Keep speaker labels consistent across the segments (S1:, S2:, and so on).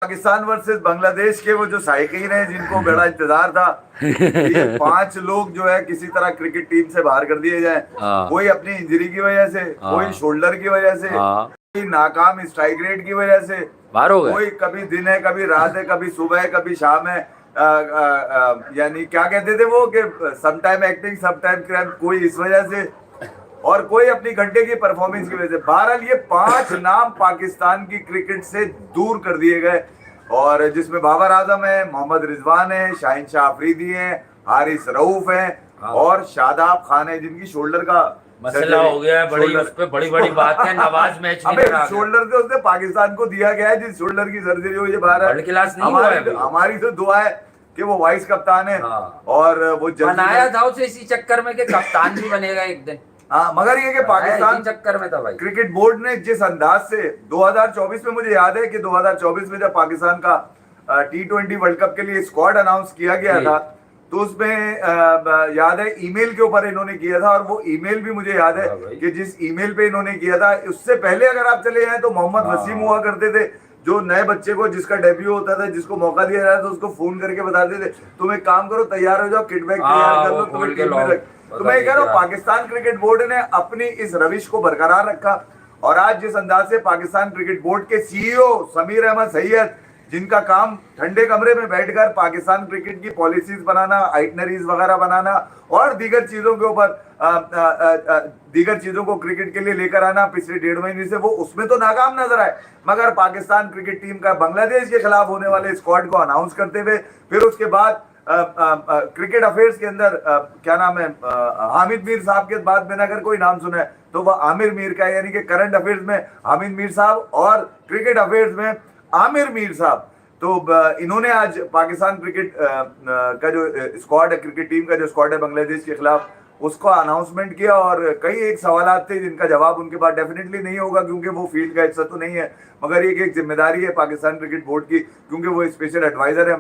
S1: Pakistan versus Bangladesh के वो जो साइकिन है जिनको बड़ा इंतजार था ये 5 लोग जो है किसी तरह क्रिकेट टीम से बाहर कर दिए जाए।
S2: हाँ
S1: कोई अपनी इंजरी की वजह से, कोई
S2: हाँ
S1: शोल्डर की वजह से,
S2: हाँ।
S1: कोई नाकाम स्ट्राइक रेट की वजह से,
S2: बाहर हो गए।
S1: कोई कभी दिन है कभी रात है, कभी सुबह है कभी शाम है। यानी क्या कहते थे वो कि समटाइम एक्टिंग समटाइम क्राइम, कोई इस वजह से और कोई अपनी घंटे की परफॉर्मेंस की वजह से। बहरहाल ये 5 नाम पाकिस्तान की क्रिकेट से दूर कर दिए गए और जिसमें बाबर आजम है, मोहम्मद रिजवान है, शाहीन शाह अफरीदी है, हारिस रऊफ है
S2: हाँ।
S1: और शादाब खान है जिनकी शोल्डर का
S2: मसला हो गया है, बड़ी उस पे बड़ी बड़ी बात है। नवाज मैच में
S1: अबे शोल्डर से उसने पाकिस्तान को दिया गया है, जिस शोल्डर की सर्जरी हुई है बाहर
S2: वर्ल्ड क्लास नहीं हुआ है।
S1: हमारी तो दुआ है कि वो वाइस कप्तान है।
S2: हाँ।
S1: और वो
S2: बनाया था उसे इसी चक्कर में कि कप्तान भी बनेगा एक दिन।
S1: हाँ, मगर ये कि पाकिस्तान
S2: चक्कर में था भाई।
S1: क्रिकेट बोर्ड ने जिस अंदाज से 2024 में, मुझे याद है कि 2024 में जब पाकिस्तान का T20 वर्ल्ड कप के लिए स्क्वाड अनाउंस किया गया था तो उसमें याद है ईमेल के ऊपर इन्होंने किया था और वो ईमेल भी मुझे याद है कि जिस ईमेल पे इन्होंने किया था उससे पहले अगर आप चले जाए तो मोहम्मद वसीम हुआ करते थे जो नए बच्चे को जिसका डेब्यू होता था, जिसको मौका दिया जाता था, उसको फोन करके बताते थे तुम एक काम करो, तैयार हो जाओ, किट बैग तैयार कर लो, तुम्हें टीम में रख। तो मैं कह रहा हूँ पाकिस्तान क्रिकेट बोर्ड ने अपनी इस रविश को बरकरार रखा और आज जिस अंदाज से पाकिस्तान क्रिकेट बोर्ड के सीईओ समीर अहमद सैयद, जिनका काम ठंडे कमरे में बैठकर पाकिस्तान क्रिकेट की पॉलिसीज बनाना, आइटनरीज वगैरह बनाना और दीगर चीजों के ऊपर दीगर चीजों को क्रिकेट के लिए लेकर आना, पिछले 1.5 महीने से वो उसमें तो नाकाम नजर आए। मगर पाकिस्तान क्रिकेट टीम का बांग्लादेश के खिलाफ होने वाले स्क्वाड को अनाउंस करते हुए फिर उसके बाद क्रिकेट अफेयर्स के अंदर क्या नाम है, हामिद मीर साहब के बाद मैंने अगर कोई नाम सुना है तो वह आमिर मीर का है। यानी कि करंट अफेयर्स में हामिद मीर साहब और क्रिकेट अफेयर्स में आमिर मीर साहब। तो इन्होंने आज पाकिस्तान क्रिकेट का जो स्क्वाड है, क्रिकेट टीम का जो स्क्वाड है बांग्लादेश के खिलाफ, उसको अनाउंसमेंट किया और कई एक सवाल थे जिनका जवाब उनके पास डेफिनेटली नहीं होगा क्योंकि वो फील्ड का हिस्सा तो नहीं है, मगर ये एक जिम्मेदारी है पाकिस्तान क्रिकेट बोर्ड की क्योंकि वो स्पेशल एडवाइजर है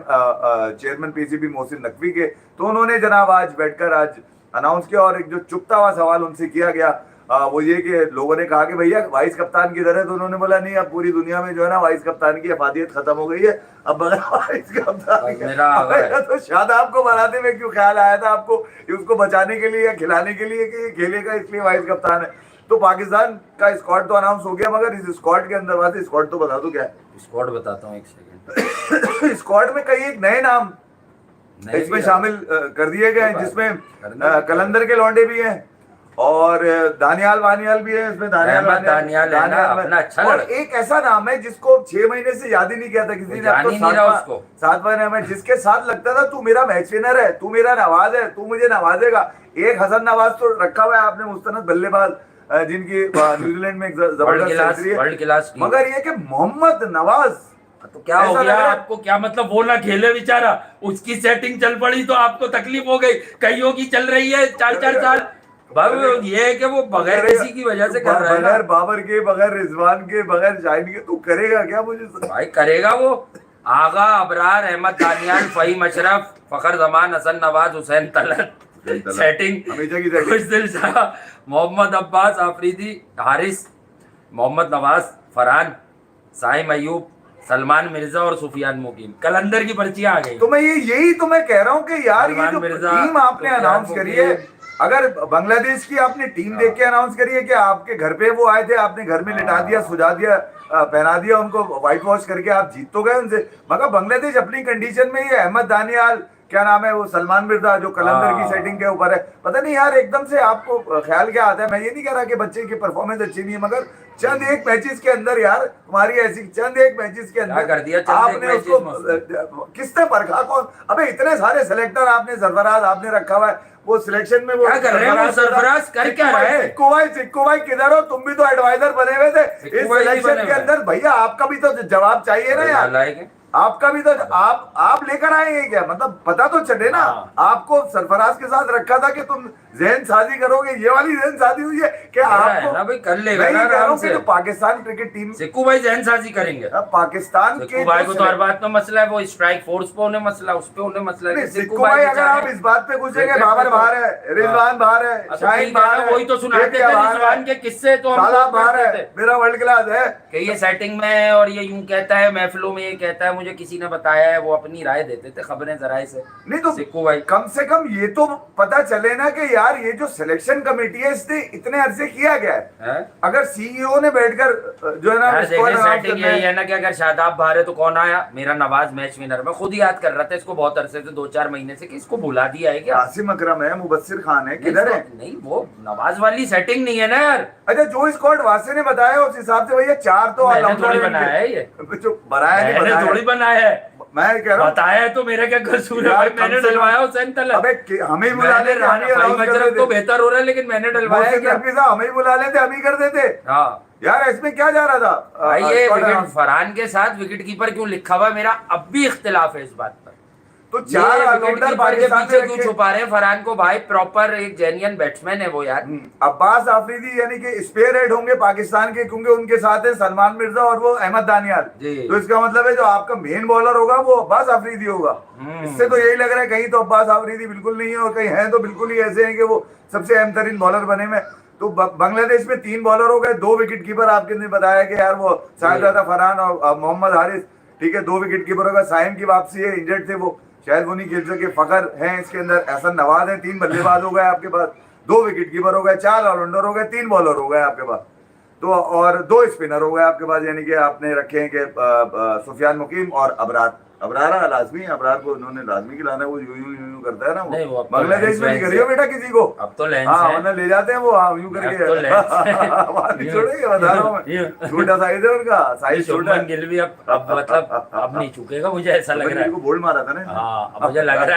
S1: चेयरमैन पीसीबी मोहसिन नकवी के। तो उन्होंने जनाब आज बैठकर आज अनाउंस किया और एक जो चुपता हुआ सवाल उनसे किया गया वो ये कि लोगों ने कहा कि भैया वाइस कप्तान किधर है, तो उन्होंने बोला नहीं, अब पूरी दुनिया में जो है ना वाइस कप्तान की अफादियत खत्म हो गई है, अब बगैर वाइस कप्तान। तो शादाब को बनाते में क्यों ख्याल आया था आपको उसको बचाने के लिए या खिलाने के लिए कि ये खेलेगा इसलिए वाइस कप्तान है। तो पाकिस्तान का स्क्वाड तो अनाउंस हो गया मगर इस स्क्वाड के अंदर बात, स्क्वाड तो बता दो क्या है।
S2: स्क्वाड बताता हूँ एक सेकंड।
S1: स्क्वाड में कई एक नए नाम इसमें शामिल कर दिए गए हैं जिसमें कलंदर के लौंडे भी हैं और दानियाल वानियाल भी है इसमें। दानियाल
S2: अच्छा
S1: और एक ऐसा नाम है जिसको 6 महीने से याद ही नहीं किया था किसी ने, आपको 7वां नाम है जिसके साथ लगता था तू मेरा मैच विनर है, तू मेरा नवाज है, तू मुझे नवाजेगा। एक हसन नवाज तो रखा हुआ है आपने, मुस्तनद बल्लेबाज जिनकी न्यूजीलैंड में जबरदस्त है, मगर ये कि मोहम्मद नवाज
S2: तो क्या हो गया आपको, क्या मतलब वो ना खेले बेचारा, उसकी सेटिंग चल पड़ी तो आपको तकलीफ हो गई, कईयों की चल रही है 4-4 साल। ये है कि वो बगैर किसी की वजह से कर रहा है,
S1: बगैर बाबर के, बगैर रिजवान के, बगैर शाहीन के, तू करेगा क्या? मुझे
S2: भाई करेगा वो आगा, अबरार, अहमद, दानियाल, फहीम अशरफ, फखर जमान, हसन नवाज, हुसैन तलत, सेटिंग खुशदिल शाह, मोहम्मद अब्बास आफरीदी, हारिस, मोहम्मद नवाज, फरहान, साइम अयूब, सलमान मिर्जा और सुफियान मुकीम। कलंदर की पर्चियां आ गई।
S1: तो मैं यही तो मैं कह रहा हूँ कि यार ये जो टीम आपने अनाउंस करी है, अगर बांग्लादेश की आपने टीम देख के अनाउंस करी है कि आपके घर पे वो आए थे, आपने घर में लिटा दिया, सुझा दिया, पहना दिया उनको, व्हाइट वॉश करके आप जीत तो गए उनसे, मगर बांग्लादेश अपनी कंडीशन में ये अहमद दानियाल, क्या नाम है वो, सलमान मिर्जा जो कलंदर की सेटिंग के ऊपर है, पता नहीं यार एकदम से आपको ख्याल क्या आता है। मैं ये नहीं कह रहा कि बच्चे की परफॉर्मेंस अच्छी नहीं है, मगर चंद एक मैचेस के अंदर यार तुम्हारी ऐसी चंद एक मैचेस के अंदर
S2: कर दिया
S1: आपने उसको किसने परखा? कौन? अबे इतने सारे सिलेक्टर आपने, सरफराज आपने रखा हुआ है, वो सिलेक्शन में वो
S2: क्या कर रहे हैं, सरफराज कर क्या रहे हैं?
S1: सिक्कू भाई किधर हो? तुम भी तो एडवाइजर बने हुए थे इस सिलेक्शन के अंदर, भैया आपका भी तो जवाब चाहिए ना यार। आपका भी तो आप लेकर आएंगे क्या, मतलब पता तो चले ना।
S2: हाँ।
S1: आपको सरफराज के साथ रखा था कि तुम जहन साजी करोगे, ये वाली जहन साजी हुई है कि
S2: है
S1: आपको।
S2: ना भाई, कर लेगा
S1: मैं
S2: ना
S1: ये कह रहा
S2: आराम
S1: हूँ कि
S2: से।
S1: जो पाकिस्तान क्रिकेट टीम,
S2: सिक्कू भाई जहनसाजी करेंगे।
S1: पाकिस्तान
S2: सिक्कू
S1: के
S2: भाई
S1: जो
S2: को तो हर बात में मसला है, वो स्ट्राइक फोर्स पे उन्हें मसला, उस पे उन्हें मसला है
S1: नहीं,
S2: कि सिक्कू
S1: सिक्कू भाई अगर आप
S2: बेचारे-
S1: इस बात पे घुसेंगे,
S2: क्रिकेट
S1: बाबर
S2: पे तो-
S1: बाहर है, रिजवान बाहर है,
S2: तो
S1: शाहिन
S2: ठीक है
S1: बाहर
S2: ना,
S1: है,
S2: वही तो सुनाते थे
S1: केके बाहर
S2: रिजवान
S1: है,
S2: के किस्से, तो हम
S1: साला
S2: लोग
S1: बाहर
S2: करते
S1: है,
S2: थे
S1: मेरा वर्ल्ड क्लास है।
S2: कि ये सेटिंग में है और ये यूं कहता है, महफिलों में ये कहता है, मुझे किसी ने बताया है, वो अपनी राय देते थे खबरें जराए से।
S1: नहीं तो
S2: सिक्कू भाई
S1: कम से कम ये तो पता चले ना कि यार ये जो सिलेक्शन कमेटी है इसने इतने अरसे किया गया है।
S2: हैं?
S1: अगर सीईओ ने बैठकर जो है ना
S2: यार
S1: स्क्वाड
S2: देखिए,
S1: अनाउंस
S2: सेटिंग
S1: करना
S2: यही
S1: है,
S2: है ना कि अगर शादाब बाहर है तो कौन आया, मेरा नवाज मैच विनर। मैं खुद याद कर रहा था इसको बहुत अरसे से, 2-4 महीने से, कि इसको भुला दिया है क्या।
S1: आसिम अकरम है, मुबस्सिर खान है, किधर है?
S2: नहीं, वो नवाज वाली सेटिंग नहीं है ना यार।
S1: अच्छा, जो स्क्वाड वासे ने बताया उस हिसाब से भैया 4 तो
S2: मैंने
S1: ऑलराउंडर
S2: थोड़ी
S1: हैं
S2: बनाया है ये,
S1: इनके। जो बनाया नहीं
S2: मैंने थोड़ी
S1: बताया,
S2: बनाया है,
S1: मैं कह रहा हूँ
S2: बताया है तो मेरा क्या कसूर है
S1: यार,
S2: भाई,
S1: कम
S2: मैंने
S1: से कम-
S2: डलवाया हुसैन तलत।
S1: अबे हमें ही बुला
S2: मैंने
S1: लेते, हम ही अनाउंस कर
S2: मजरब तो
S1: देते।
S2: बेहतर हो रहा है, लेकिन मैंने डलवाया है
S1: मोहसिन
S2: क्या।
S1: नकवी साहब हमें ही बुला लेते, हम ही कर देते
S2: हाँ
S1: यार। इसमें क्या जा रहा था
S2: भाई, ये
S1: स्क्वाड
S2: विकेट
S1: अनाउंस?
S2: फरहान के साथ विकेट कीपर क्यों लिखा हुआ है, मेरा अब भी इख्तिलाफ है इस बात पर।
S1: तो
S2: ये
S1: 4
S2: विकेट
S1: ऑलराउंडर
S2: कीपर के
S1: पाकिस्तान
S2: पीछे
S1: ने
S2: क्यों
S1: रखे।
S2: छुपा रहे हैं फरहान को भाई, प्रॉपर एक जेन्युइन बैट्समैन है वो यार।
S1: अब्बास आफरीदी यानी कि स्पेयर हेड होंगे पाकिस्तान के, क्योंकि उनके साथ है सलमान मिर्जा और वो अहमद दानियाल।
S2: जी।
S1: तो इसका मतलब है जो आपका मेन बॉलर होगा वो अब्बास आफरीदी होगा। इससे तो यही लग रहा है कहीं तो अब्बास आफरीदी बिल्कुल नहीं है, और कहीं है तो बिल्कुल ही ऐसे हैं कि वो सबसे अहम तरीन बॉलर बने में। तो बांग्लादेश में 3 बॉलर हो गए, 2 विकेट कीपर। आपके ने बताया कि यार वो साहिदा फरहान और मोहम्मद हारिस, ठीक है, 2 विकेट कीपर होगा। साइम की वापसी है, इंजर्ड थे वो, शायद वो नहीं खेल सके। फखर हैं इसके अंदर, एहसन नवाज है। 3 बल्लेबाज हो गए आपके पास, 2 विकेट कीपर हो गए, 4 ऑलराउंडर हो गए, 3 बॉलर हो गए आपके पास, तो और 2 स्पिनर हो गए आपके पास। यानी कि आपने रखे हैं कि सुफियान मुकीम और अबरार। अबरार लाजमी, अबरार को उन्होंने लाजमी खिलाना है, वो यूं यूं यूं करता है ना
S2: नहीं,
S1: वो।
S2: वो अब तो
S1: बांग्लादेश में नहीं
S2: लेंस
S1: करियो बेटा किसी को,
S2: अब तो लेंस
S1: हाँ
S2: है।
S1: वरना ले जाते हैं वो, हाँ यूं
S2: अब
S1: करके
S2: तो लेंस है।
S1: वहाँ नहीं छोड़ेंगे, बता रहा हूँ मैं। छोटा साइज है उनका, साइज छोटा
S2: शुभमन
S1: है।
S2: गिल भी अब मतलब अब नहीं चूकेगा, मुझे ऐसा लग रहा है।
S1: को बोल्ड मारा था ना।
S2: हाँ, अब मुझे लग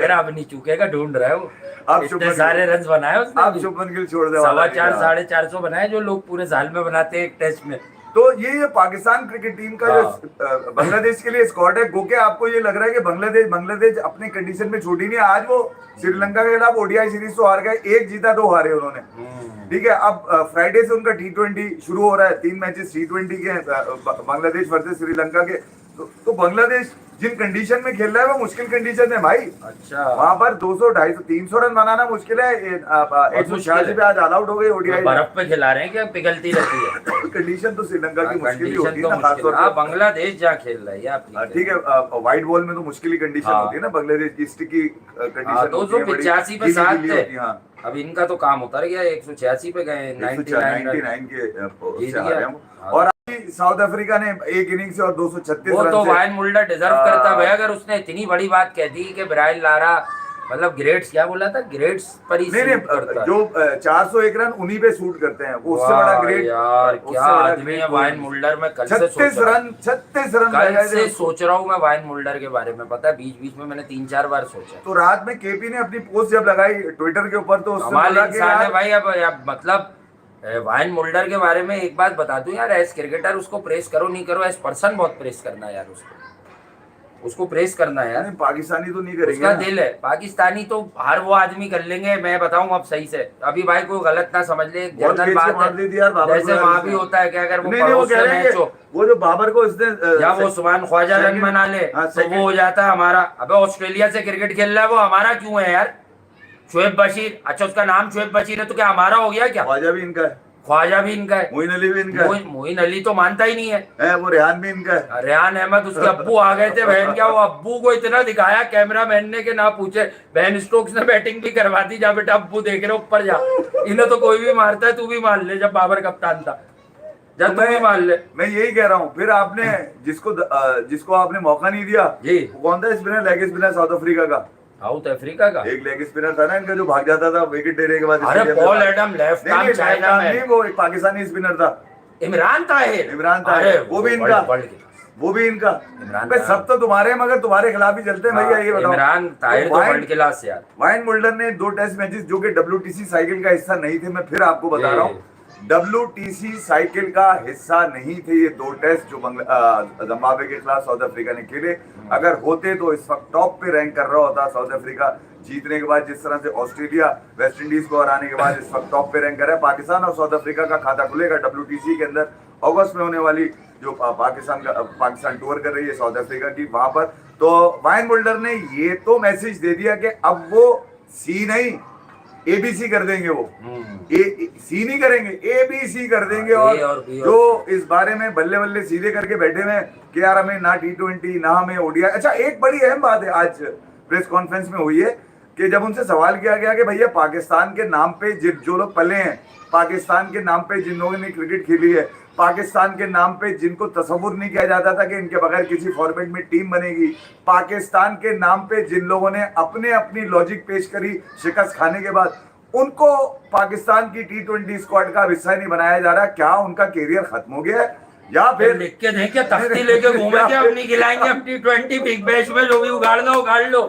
S2: रहा है अब नहीं चूकेगा, ढूंढ रहा है वो।
S1: अब
S2: इतने
S1: शुभमन
S2: सारे रन बनाए उसने
S1: आप
S2: अभी।
S1: शुभमन गिल छोड़ दे,
S2: 4.25 450 बनाए, जो लोग पूरे साल में बनाते हैं एक टेस्ट में।
S1: तो ये पाकिस्तान क्रिकेट टीम का जो बांग्लादेश के लिए स्क्वाड है, गो के आपको ये लग रहा है कि बांग्लादेश अपने कंडीशन में छोटी नहीं है। आज वो श्रीलंका के खिलाफ ओडीआई सीरीज तो हार गए, 1 जीता 2 हारे उन्होंने, ठीक है। अब फ्राइडे से उनका T20 शुरू हो रहा है, 3 मैचेस T20 के हैं, बांग्लादेश वर्सेस श्रीलंका के। तो बांग्लादेश जिन कंडीशन में खेल रहा है वो मुश्किल कंडीशन है भाई।
S2: अच्छा,
S1: वहां पर 200 250 300 रन बनाना मुश्किल है। 186 पे आज ऑल आउट हो गई ओडीआई।
S2: बर्फ पे खिला रहे हैं क्या, पिघलती रहती है।
S1: कंडीशन तो श्रीलंका की मुश्किल ही
S2: कंडीशन
S1: होती
S2: तो
S1: है ना,
S2: मुश्किल
S1: खासतौर
S2: है। हाँ,
S1: पर।
S2: बांग्लादेश जहाँ खेल रहा है ये आप
S1: ठीक है, व्हाइट बॉल में तो मुश्किल ही कंडीशन
S2: हाँ।
S1: होती है ना, बांग्लादेश की स्टिकी कंडीशन
S2: 285 पे 7 थे।
S1: हाँ,
S2: अब इनका तो काम उतर गया, 186 पे गए,
S1: 99 के
S2: जीत
S1: उससे हारे
S2: गया।
S1: हम। और अभी साउथ अफ्रीका ने 1 इनिंग से और 236
S2: वो
S1: रन
S2: तो
S1: से
S2: वायन मुल्डर डिजर्व करता है अगर उसने इतनी बड़ी बात कह दी कि ब्रायन लारा मतलब ग्रेड्स, क्या बोला था, ग्रेड्स पर ही
S1: नहीं
S2: सूट करता है।
S1: जो 401 रन उन्हीं पे सूट करते हैं, वो उससे
S2: वाह
S1: बड़ा ग्रेट
S2: यार, क्या आदमी है वायन मुल्डर। में कल से
S1: 36
S2: सोच रहा
S1: रन 36 रन
S2: कल
S1: लगाए
S2: से
S1: थे।
S2: सोच रहा हूँ मैं वायन मुल्डर के बारे में, पता है बीच बीच में मैंने 3-4 बार सोचा।
S1: तो रात में केपी ने अपनी पोस्ट जब लगाई ट्विटर के ऊपर, तो उसने
S2: कमाल
S1: बोला कि
S2: इंसान है
S1: यार
S2: भाई। अब मतलब वायन मुल्डर के बारे में एक बात बता दूं यार, एज क्रिकेटर उसको प्रेस करो नहीं करो, एज पर्सन बहुत प्रेस करना है यार, उसको प्रेस करना है यार।
S1: नहीं, पाकिस्तानी तो नहीं करेंगे
S2: उसका
S1: ना।
S2: दिल है, पाकिस्तानी तो हर वो आदमी कर लेंगे। मैं बताऊं अब सही से, अभी भाई कोई गलत ना समझ ले, एक
S1: बहुत
S2: जनरल
S1: खींच के
S2: बात
S1: मार दी थी यार
S2: है,
S1: बाबर को
S2: जैसे
S1: यार
S2: वहां
S1: उसने।
S2: भी होता है कि अगर वो
S1: नहीं, वो
S2: पड़ोस
S1: कह
S2: में
S1: रहे हैं
S2: मैच
S1: कि
S2: हो
S1: वो जो बाबर को इसने
S2: या वो उस्मान ख्वाजा रन
S1: सेकंड-
S2: बना ले
S1: हाँ,
S2: तो वो हो जाता है हमारा। अबे ऑस्ट्रेलिया से क्रिकेट खेल रहा है वो, हमारा क्यों है यार। शोएब बशीर, अच्छा उसका नाम शोएब बशीर है तो क्या हमारा हो गया क्या।
S1: ख्वाजा भी इनका है,
S2: ख्वाजा भी इनका है,
S1: मोइन अली भी इनका है,
S2: मोइन अली तो मानता ही नहीं है।
S1: वो रेहान भी इनका है।
S2: रेहान अहमद उसके अब्बू आ गए थे, बहन क्या वो अब्बू को इतना दिखाया कैमरामैन ने कि ना पूछे। बहन स्टोक्स ने बैटिंग भी करवा दी, जा बेटा अब्बू देख रहे ऊपर जा, इन्हें तो कोई भी मारता है, तू भी मार ले। जब बाबर कप्तान था जब तू भी मार ले।
S1: मैं यही कह रहा हूँ, फिर आपने जिसको आपने मौका नहीं दिया
S2: जी,
S1: वो कौन था spinner, leg spinner south Africa का,
S2: साउथ अफ्रीका का
S1: एक लेग स्पिनर था ना इनका जो भाग जाता था विकेट लेने के बाद।
S2: अरे
S1: स्टेडियम
S2: पॉल
S1: में।
S2: एडम लेफ्ट
S1: नहीं,
S2: आर्म
S1: नहीं,
S2: चाइना
S1: लेफ्ट आर्म नहीं,
S2: में,
S1: वो एक पाकिस्तानी स्पिनर था,
S2: इमरान ताहिर।
S1: इमरान ताहिर,
S2: अरे
S1: वो भी इनका,
S2: वर्ल्ड
S1: वो भी इनका।
S2: इमरान
S1: भाई सब तो तुम्हारे हैं, मगर तुम्हारे खिलाफ ही चलते हैं भैया, ये बताओ।
S2: इमरान ताहिर तो वर्ल्ड क्लास यार।
S1: वाइन मुल्डर ने 2 टेस्ट मैचेस जो कि WTC साइकिल का हिस्सा नहीं थे, मैं फिर आपको बता रहा हूँ WTC साइकिल का हिस्सा नहीं थे ये दो टेस्ट जो जिम्बाब्वे के खिलाफ साउथ अफ्रीका ने खेले। अगर होते तो इस वक्त टॉप पे रैंक कर रहा होता साउथ अफ्रीका जीतने के बाद, जिस तरह से ऑस्ट्रेलिया वेस्ट इंडीज को हराने के बाद इस वक्त टॉप पे रैंक कर रहा है। पाकिस्तान और साउथ अफ्रीका का खाता खुलेगा WTC के अंदर अगस्त में होने वाली जो पाकिस्तान टूर कर रही है साउथ अफ्रीका की, वहां पर तो वाइन बुल्डर ने ये तो मैसेज दे दिया कि अब वो सी नहीं ABC कर देंगे, वो सी नहीं करेंगे, ABC कर देंगे। और जो इस बारे में बल्ले बल्ले सीधे करके बैठे हुए कि यार हमें ना T20 ना हमें ODI। अच्छा, एक बड़ी अहम बात है आज प्रेस कॉन्फ्रेंस में हुई है कि जब उनसे सवाल किया गया कि भैया पाकिस्तान के नाम पे जो लोग पले हैं, पाकिस्तान के नाम पे जिन लोगों ने क्रिकेट खेली है, पाकिस्तान के नाम पे जिनको तसव्वुर नहीं किया जाता था कि इनके बगैर किसी फॉर्मेट में टीम बनेगी, पाकिस्तान के नाम पे जिन लोगों ने अपने अपनी लॉजिक पेश करी शिकस्त खाने के बाद, उनको पाकिस्तान की T20 स्क्वाड का हिस्सा नहीं बनाया जा रहा। क्या उनका कैरियर खत्म हो गया है या फिर
S2: लिख के देखे तख्ती लेके घूमेंगे अपनी खिलाएंगे अपनी T20 बिग बैश में जो भी उगाड़ लो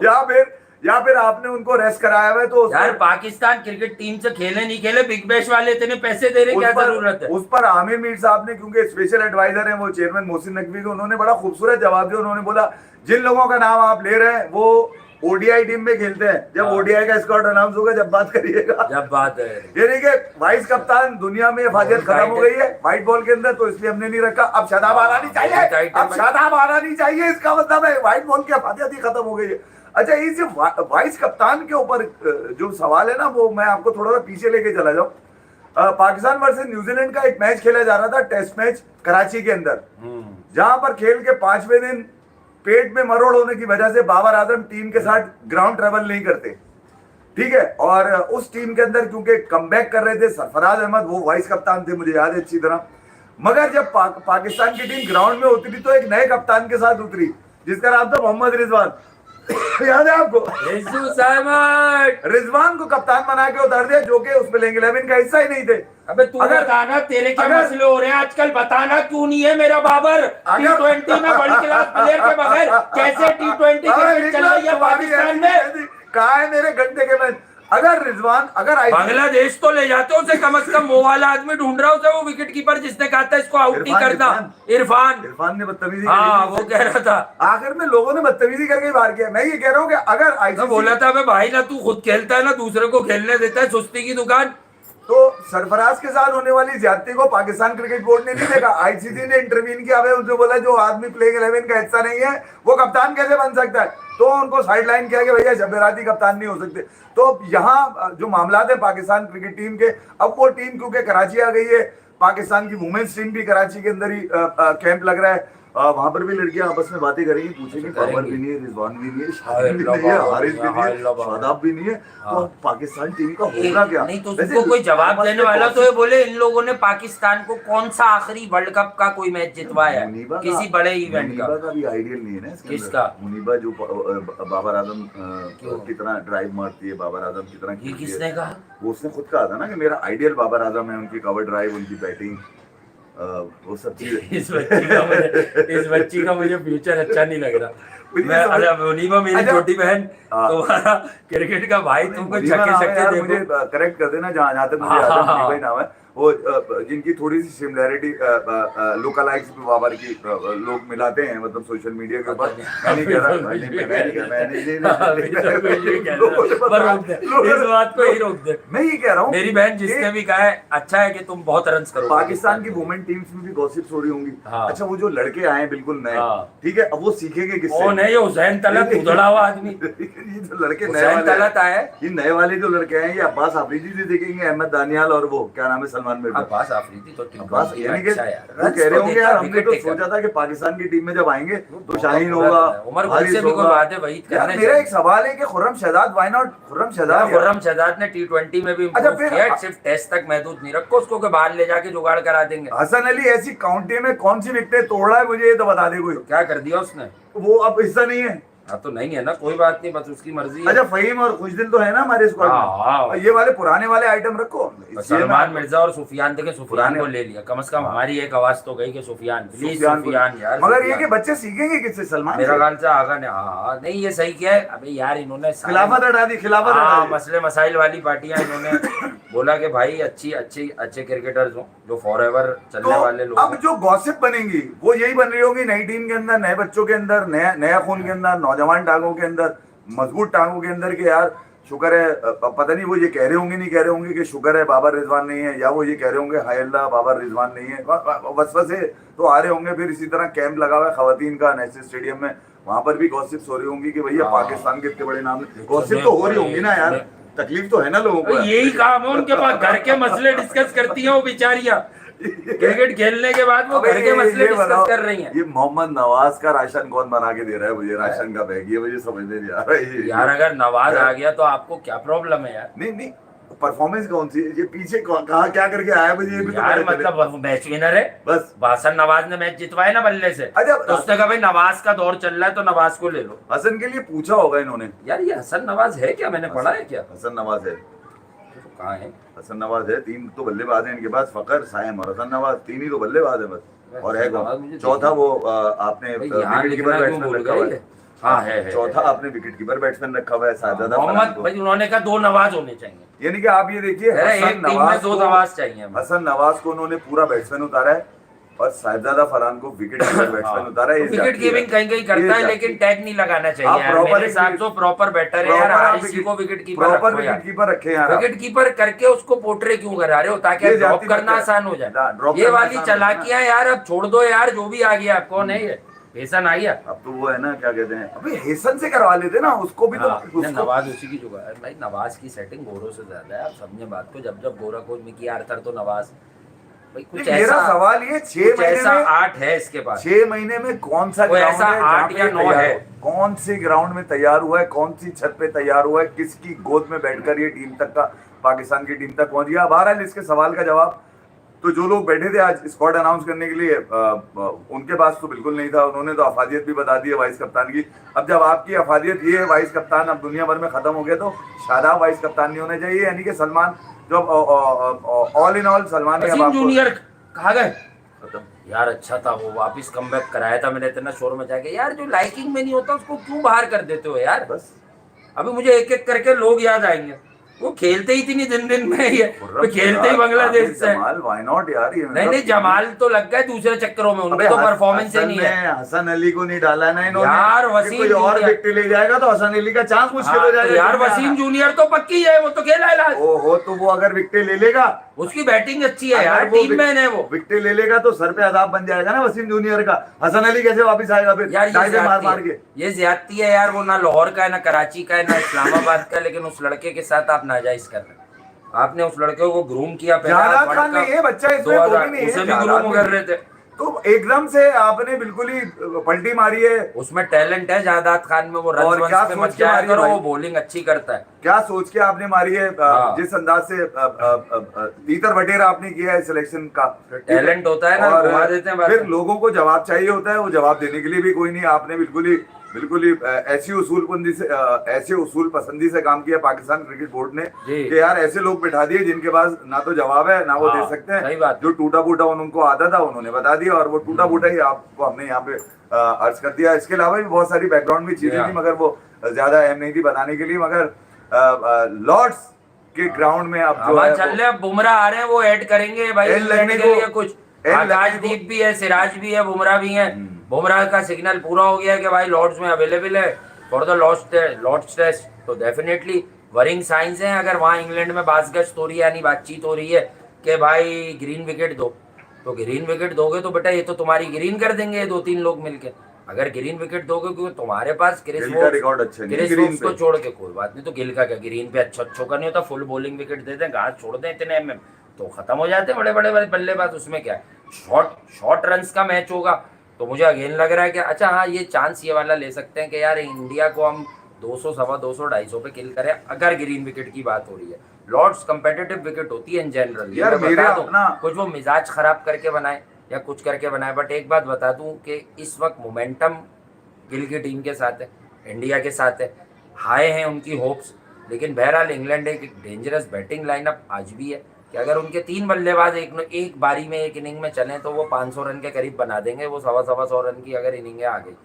S1: या फिर आपने उनको रेस्ट कराया हुआ है। तो
S2: यार पाकिस्तान क्रिकेट टीम से खेले नहीं खेले, बिग बैश वाले इतने पैसे दे रहे, क्या जरूरत है?
S1: उस पर आमिर मीर साहब ने, क्योंकि स्पेशल एडवाइजर हैं वो चेयरमैन मोहसिन नकवी के, उन्होंने बड़ा खूबसूरत जवाब दिया। उन्होंने बोला जिन लोगों का नाम आप ले रहे हैं वो ODI टीम में खेलते हैं, जब ODI का स्क्वाड अनाउंस होगा जब बात करिएगा, जब बात है। यानी कि वाइस कप्तान दुनिया में फाजियत खत्म हो गई है व्हाइट बॉल के अंदर, तो इसलिए हमने नहीं रखा। अब शादाब आना नहीं चाहिए, अब शादाब आना नहीं चाहिए, इसका मतलब है व्हाइट बॉल की फाजियत ही खत्म हो गई है। अच्छा, ये जो वाइस कप्तान के ऊपर जो सवाल है ना, वो मैं आपको थोड़ा सा पीछे लेके चला जाऊं। पाकिस्तान वर्सेस न्यूजीलैंड का एक मैच खेला जा रहा था, टेस्ट मैच कराची के अंदर, जहां पर खेल के 5वें दिन पेट में मरोड़ होने की वजह से बाबर आजम टीम के साथ ग्राउंड ट्रेवल नहीं करते, ठीक है। और उस टीम के अंदर क्योंकि कमबैक कर रहे थे सरफराज अहमद, वो वाइस कप्तान थे, मुझे याद है अच्छी तरह। मगर जब पाकिस्तान की टीम ग्राउंड में उतरी तो एक नए कप्तान के साथ उतरी जिसका नाम था मोहम्मद रिजवान। याद है आपको? रिजवान को कप्तान बना के उतार दिया, जो कि उस प्लेइंग 11 का हिस्सा ही नहीं थे।
S2: अबे तू बताना तेरे क्या मसले हो रहे हैं आजकल, बताना क्यों नहीं है मेरा बाबर T20 में वर्ल्ड क्लास प्लेयर के बगैर कैसे T20 क्रिकेट चल रही है पाकिस्तान में?
S1: कहा है मेरे घंटे के मैच? अगर रिजवान
S2: बांग्लादेश तो ले जाते उसे, कम से कम वो वाला आदमी ढूंढ रहा उसे, वो विकेट कीपर जिसने कहा था इसको आउट नहीं करना, इरफान ने बदतमीजी, हाँ वो कह रहा था।
S1: आखिर में लोगों ने बदतमीजी करके बाहर किया। मैं ये कह रहा हूँ कि अगर
S2: ICC बोला था मैं भाई ना तू खुद खेलता है ना दूसरे को खेलने देता है, सुस्ती की दुकान।
S1: तो सरफराज के साथ होने वाली ज्यादती को पाकिस्तान क्रिकेट बोर्ड ने नहीं देखा, ICC ने इंटरवीन किया है, उनसे बोला जो आदमी प्लेइंग 11 का हिस्सा नहीं है वो कप्तान कैसे बन सकता है, तो उनको साइडलाइन किया कि भैया जबराती कप्तान नहीं हो सकते। तो यहाँ जो मामला है पाकिस्तान क्रिकेट टीम के, अब वो टीम क्योंकि कराची आ गई है, पाकिस्तान की वुमेन्स टीम भी कराची के अंदर ही कैंप लग रहा है, वहां पर भी लड़कियां आपस में बातें करेंगी, पूछेंगी बाबर भी नहीं है, रिजवान भी नहीं है, शाहिद भी नहीं है, हारिस भी नहीं है, शादाब भी नहीं है, तो पाकिस्तान टीम का होगा क्या?
S2: नहीं तो उसको कोई जवाब देने वाला तो ये बोले इन लोगों ने पाकिस्तान को कौन सा आखिरी वर्ल्ड कप का कोई मैच जितवाया किसी बड़े इवेंट का?
S1: मुनीबा का भी आइडियल नहीं है ना
S2: किसका?
S1: मुनीबा जो बाबर आजम कितना ड्राइव मारती है, बाबर आजम कितना,
S2: किसने कहा?
S1: वो उसने खुद कहा था ना कि मेरा आइडियल बाबर आजम है, उनकी कवर ड्राइव, उनकी बैटिंग, वो सब चीज।
S2: इस बच्ची का मुझे फ्यूचर अच्छा नहीं लग रहा। मैं मुनीबा मेरी छोटी बहन, तुम्हारा क्रिकेट का भाई, तुमको छक्के छक्के देखो।
S1: मुझे करेक्ट कर देना जहाँ तक मुझे याद है, मुनीबा ही नाम है वो, जिनकी थोड़ी सी सिमिलैरिटी लोकलाइक्स पे बाबर की लोग मिलाते हैं, मतलब सोशल मीडिया के ऊपर। मैं नहीं कह रहा,
S2: इस बात को ही रोक दे।
S1: मैं ये कह रहा हूँ
S2: मेरी बहन जिसने भी कहा है अच्छा है कि तुम बहुत रन करो।
S1: पाकिस्तान की वुमेन टीम्स में भी गॉसिप्स हो रही होंगी। अच्छा, वो जो लड़के आए बिल्कुल नए, ठीक है, अब वो सीखेंगे किससे?
S2: वो नहीं, हुसैन तलत उधड़ा हुआ आदमी।
S1: ये जो लड़के नए वाले, ये नए वाले जो लड़के हैं, ये अब्बास आफरीदी से देखेंगे, अहमद दानियाल और वो क्या नाम है सलमान मिर्जा।
S2: अब्बास आफरीदी तो
S1: अब्बास, यानी कि वो कह रहे होंगे यार हमने तो सोचा था कि पाकिस्तान की टीम में जब आएंगे तो शाहीन होगा,
S2: उमर गुल से भी कोई बात है वही करने।
S1: मेरा एक सवाल है कि खुर्रम शहजाद, व्हाई नॉट खुर्रम
S2: शहजाद ने T20 में भी किया, सिर्फ टेस्ट तक महदूद नहीं रखो उसको कि बाहर ले जाके जुगाड़ करा देंगे।
S1: हसन अली ऐसी काउंटी में कौन सी विकेट तोड़ रहा है, मुझे ये तो बता दे कोई।
S2: क्या कर दिया उसने?
S1: वो अब हिस्सा नहीं है।
S2: हाँ तो नहीं है ना, कोई बात नहीं, बस उसकी मर्जी है।
S1: अच्छा, फहीम और खुशदिल तो है ना हमारे स्क्वाड में, ये वाले पुराने वाले आइटम रखो।
S2: सलमान मिर्जा और सुफियान, देखे सुफियान को ले लिया, कम से कम हमारी एक आवाज तो गई कि सुफियान, प्लीज सुफियान यार।
S1: मगर ये कि बच्चे सीखेंगे किससे? सलमान
S2: मेरा ख्याल से आगा ने, हाँ नहीं ये सही किया है। अबे यार इन्होंने
S1: खिलाफत हटा दी, खिलाफत,
S2: मसले मसाइल वाली पार्टियां इन्होंने बोला कि भाई अच्छे क्रिकेटर्स हो जो फॉरएवर चलने वाले लोग
S1: अब
S2: हैं।
S1: जो गॉसिप बनेंगी वो यही बन रही होगी नई टीम के अंदर, नए बच्चों के अंदर, नया नया खून के अंदर, नौजवान टांगों के अंदर, मजबूत टांगों के अंदर कि यार शुक्र है, पता नहीं वो ये कह रहे होंगे नहीं कह रहे होंगे कि शुक्र है बाबर रिजवान नहीं है, या वो ये कह रहे होंगे हाय अल्लाह बाबर रिजवान नहीं है, वसवसे तो आ रहे होंगे। फिर इसी तरह कैंप लगा हुआ है खवातीन का नेशनल स्टेडियम में, वहां पर भी गॉसिप्स हो रही होंगी कि भैया
S2: हाँ।
S1: पाकिस्तान के इतने बड़े नाम, गॉसिप तो हो रही होंगी ना यार, तकलीफ तो है ना लोगों को।
S2: यही काम है उनके पास, घर के मसले डिस्कस करती हैं वो बेचारियां। क्रिकेट खेलने के बाद वो
S1: अबे
S2: घर के मसले
S1: ये बताओ,
S2: डिस्कस कर रही हैं।
S1: ये मोहम्मद नवाज का राशन कौन बना के दे रहा है मुझे, राशन का बैग, ये मुझे समझ में नहीं आ रहा है
S2: यार अगर नवाज आ गया तो आपको क्या प्रॉब्लम है यार?
S1: नहीं नहीं, परफॉर्मेंस कौन सी है? ये पीछे कहा क्या करके आया मुझे ये भी तो
S2: यार
S1: पता चले।
S2: मतलब मैच विनर है
S1: बस
S2: बासन नवाज ने मैच जितवाया ना बल्ले से,
S1: अच्छा,
S2: तो उसने कहा भाई नवाज का दौर चल रहा है तो नवाज को ले लो।
S1: हसन के लिए पूछा होगा इन्होंने,
S2: यार ये हसन नवाज है क्या, मैंने पढ़ा है क्या?
S1: हसन नवाज है,
S2: तो कहाँ है?
S1: हसन नवाज है, 3 तो बल्लेबाज हैं इनके पास, फकर, साइम और हसन नवाज, 3 ही तो बल्लेबाज है बस। और है
S2: नवाज मुझे
S1: कौन चौथा? वो आपने
S2: भाई यहाँ
S1: विकेट
S2: लिखना
S1: कीपर
S2: क्यों
S1: बैट्समैन
S2: भूल
S1: रखा हुआ
S2: गए?
S1: है।
S2: हाँ है
S1: चौथा आपने विकेट कीपर बैट्समैन रखा हुआ है साजिदा
S2: मोहम्मद
S1: फरहान
S2: भाई,
S1: को।
S2: उन्होंने कहा 2 नवाज होने चाहिए।
S1: यानी कि आप ये देखिए,
S2: अरे एक टीम में 2 नवाज चाहिए हमें।
S1: हसन नवाज को उन्होंने पूरा बैट्समैन उतारा है और साहिबजादा फरहान को विकेट कीपर बैट्समैन उतारा है। ये
S2: विकेट
S1: जाती है।
S2: कीपिंग कहीं कहीं करता है
S1: ये
S2: लेकिन टैग नहीं लगाना
S1: आप
S2: चाहिए यार।
S1: proper
S2: मेरे हिसाब से प्रॉपर बेटर है यार,
S1: प्रॉपर आप
S2: आईसी को विकेट कीपर
S1: प्रॉपर
S2: रखो
S1: विकेट
S2: यार।
S1: कीपर रखे यार आप।
S2: विकेट कीपर करके उसको पोर्ट्रे क्यों करा रहे हो, ताकि
S1: ये
S2: ड्रॉप
S1: जाती
S2: करना
S1: बात है।
S2: आसान हो
S1: ड्रॉप
S2: जाए। ये
S1: करना
S2: वाली
S1: आसान हो जाए
S2: चालाकियां यार अब छोड़ दो यार, जो भी आ गया। कौन है ये हेसन आ गया?
S1: अब तो वो है ना, क्या कहते हैं, अबे हेसन से करवा लेते ना उसको भी, तो
S2: हाँ,
S1: उसको
S2: नवाज उसी की जुगाड़ है भाई। नवाज की सेटिंग गोरों से ज्यादा है, आप समझे बात को। जब जब गोरा कोच मिकी आर्थर तो नवाज भाई कुछ
S1: मेरा
S2: ऐसा,
S1: सवाल ये 6
S2: कुछ
S1: महीने
S2: ऐसा
S1: में,
S2: आर्ट है इसके पास।
S1: 6 महीने में कौन सा
S2: कोई
S1: ग्राउंड
S2: ऐसा
S1: है जहाँ
S2: 8
S1: पे
S2: या 9
S1: तैयार
S2: है।
S1: हो? कौन सी ग्राउंड में तैयार हुआ है, कौन सी छत पे तैयार हुआ है, किसकी गोद में बैठकर ये टीम तक का, पाकिस्तान की टीम तक पहुंच गया? बहरहाल इसके सवाल का जवाब तो जो लोग बैठे थे आज स्क्वाड अनाउंस करने के लिए, उनके पास तो बिल्कुल नहीं था। उन्होंने तो अफादियत भी बता दी है वाइस कप्तान की। अब जब आपकी अफादियत ये है वाइस कप्तान अब दुनिया भर में खत्म हो गया, तो शादाब वाइस कप्तान नहीं होने चाहिए। यानी कि सलमान जो ऑल इन ऑल सलमान ने अब
S2: वसीम
S1: आपको
S2: जूनियर कहाँ गए
S1: खत्म।
S2: यार? अच्छा था वो, वापस कमबैक कराया था मैंने, इतना शोर मचा के। यार जो लाइकिंग में नहीं होता उसको क्यों बाहर कर देते हो यार?
S1: बस
S2: अभी मुझे एक एक करके लोग याद आएंगे। वो खेलते ही इतनी दिन में ही है, वो खेलते ही बांग्लादेश से।
S1: जमाल, व्हाई नॉट यार, ये
S2: नहीं नहीं, जमाल तो लग गए दूसरे चक्करों में, उनकी तो परफॉर्मेंस ही नहीं है।
S1: हसन अली को नहीं डाला ना इन्होंने
S2: यार,
S1: कि
S2: वसीम
S1: कोई और
S2: जूनियर-
S1: विकेट ले जाएगा तो हसन अली का चांस मुश्किल
S2: हाँ,
S1: हो
S2: तो
S1: जाएगा।
S2: यार वसीम जूनियर तो पक्की है, वो तो खेला है लास्ट।
S1: ओहो, तो वो अगर विकेट ले लेगा,
S2: उसकी बैटिंग अच्छी है यार,
S1: अगर वो
S2: टीम मैन है वो।
S1: विकेट ले लेगा तो सर पे अदाब बन जाएगा ना वसीम जूनियर का। हसन अली कैसे वापस आएगा फिर?
S2: यार
S1: डाइवे मार मार के।
S2: ये ज्यादती है यार। वो ना लाहौर का है, ना कराची का है, ना इस्लामाबाद का, लेकिन उस लड़के के साथ आप नाजायज कर रहे हैं। आपने उस लड़के को ग्रूम किया
S1: जाराद खान नहीं है बच्चा, इसमें वो भी नहीं है।
S2: उसे भी ग्रूम कर रहे थे,
S1: तो एकदम से आपने बिल्कुल ही पलटी मारी है।
S2: उसमें टैलेंट है जादाद खान में। वो
S1: और
S2: रन
S1: क्या
S2: पे
S1: सोच
S2: मत
S1: के
S2: जाया
S1: मारी है
S2: करो,
S1: भाई?
S2: वो बॉलिंग अच्छी करता है।
S1: क्या सोच के आपने मारी है?
S2: हाँ।
S1: जिस अंदाज से तीतर बटेर आपने किया है सिलेक्शन का,
S2: टैलेंट होता है ना,
S1: और
S2: घुमा देते हैं
S1: फिर
S2: बातें।
S1: लोगों को जवाब चाहिए होता है, वो जवाब देने के लिए भी कोई नहीं। आपने बिल्कुल ही ऐसी उसूल पसंदी से काम किया पाकिस्तान क्रिकेट बोर्ड ने
S2: जी।
S1: कि यार ऐसे लोग बिठा दिए जिनके पास ना तो जवाब है ना वो
S2: हाँ,
S1: दे सकते
S2: सही
S1: हैं।
S2: बात।
S1: जो टूटा फूटा उनको आता था उन्होंने बता दिया, और वो टूटा फूटा ही आपको हमने यहाँ पे अर्ज कर दिया। इसके अलावा भी बहुत सारी बैकग्राउंड में चीजें थी, मगर वो ज्यादा अहम नहीं थी बताने के लिए। मगर लॉर्ड्स के ग्राउंड में अब जो है
S2: चल रहे, अब बुमराह आ रहे हैं, वो ऐड करेंगे भाई
S1: एल
S2: इंग्लैंड
S1: लगने
S2: के
S1: को-
S2: लिए कुछ।
S1: एल लगने
S2: आकाशदीप भी है, सिराज भी है, बुमराह भी है। बुमराह का सिग्नल पूरा हो गया कि भाई लॉर्ड्स में अवेलेबल है फॉर द लॉर्ड्स टेस्ट। तो डेफिनेटली वरिंग साइंस है। अगर वहाँ इंग्लैंड में बासगश्त हो रही है, यानी बातचीत हो रही है कि भाई ग्रीन विकेट दो, तो ग्रीन विकेट दोगे तो बेटा ये तो तुम्हारी ग्रीन कर देंगे 2-3 लोग मिलके। अगर ग्रीन विकेट दोगे, क्योंकि तुम्हारे पास
S1: गिल का रिकॉर्ड अच्छा नहीं है
S2: क्रिस
S1: ग्रीन
S2: वोक्स को
S1: पे।
S2: छोड़ के कोई बात नहीं। तो गिल का क्या, ग्रीन पे अच्छों का नहीं होता, फुल बॉलिंग विकेट दे दें, घास छोड़ दें इतने एमएम, तो खत्म हो जाते हैं बड़े बड़े बल्लेबाज। उसमें क्या है, शॉर्ट रन्स का मैच होगा। तो मुझे अगेन लग रहा है कि अच्छा हाँ, ये चांस ये वाला ले सकते हैं कि यार इंडिया को हम 200, 250, 250 पे किल करें, अगर ग्रीन विकेट की बात हो रही है। लॉर्ड्स कंपेटिटिव विकेट होती है इन जनरल।
S1: यार मेरे अपना
S2: कुछ वो मिजाज खराब करके बनाए या कुछ करके बनाए, बट एक बात बता दूं कि इस वक्त मोमेंटम गिल की टीम के साथ है, इंडिया के साथ है, हाई हैं उनकी होप्स। लेकिन बहरहाल इंग्लैंड एक डेंजरस बैटिंग लाइनअप आज भी है कि अगर उनके 3 बल्लेबाज एक बारी में एक इनिंग में चलें तो वो 500 रन के करीब बना देंगे। वो 100 रन की अगर इनिंग आ गई।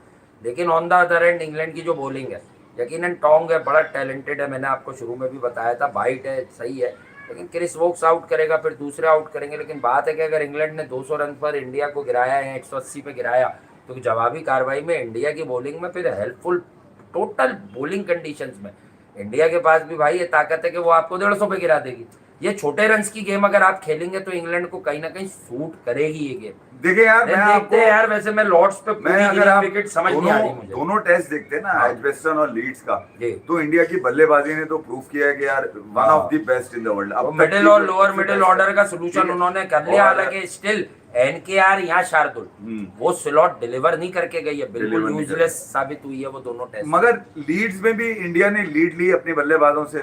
S2: लेकिन on the other and England की जो बॉलिंग है, यकीनन टोंग है, बड़ा टैलेंटेड है, मैंने आपको शुरू में भी बताया था, वाइट है, सही है, लेकिन क्रिस वोक्स आउट करेगा, फिर दूसरे आउट करेंगे। लेकिन बात है कि अगर इंग्लैंड ने 200 रन पर इंडिया को गिराया है, 180 पे गिराया, तो जवाबी कार्रवाई में इंडिया की बॉलिंग में फिर हेल्पफुल टोटल बॉलिंग कंडीशंस में इंडिया के पास भी भाई ये ताकत है कि वो आपको 150 पे गिरा देगी। ये छोटे रन्स की गेम अगर आप खेलेंगे तो इंग्लैंड को कहीं ना कहीं सूट करेगी ये गेम।
S1: देखिए यार, मैं
S2: देखते
S1: आपको
S2: हैं यार, वैसे मैं लॉर्ड्स पे
S1: मैं अगर आप
S2: विकेट समझ नहीं आ रही मुझे।
S1: दोनों टेस्ट देखते हैं ना,
S2: हाँ।
S1: एजबेस्टन और लीड्स का,
S2: जी।
S1: तो इंडिया की बल्लेबाजी ने तो प्रूव किया है कि यार one of the best in the world. अब
S2: मिडिल और लोअर मिडिल ऑर्डर का सोल्यूशन उन्होंने कर लिया। हालांकि स्टिल एनकेआर या शार्दुल वो स्लॉट डिलीवर नहीं करके गई है, बिल्कुल यूजलेस साबित हुई है वो दोनों टेस्ट।
S1: मगर लीड्स में भी इंडिया ने लीड ली अपने बल्लेबाजों से,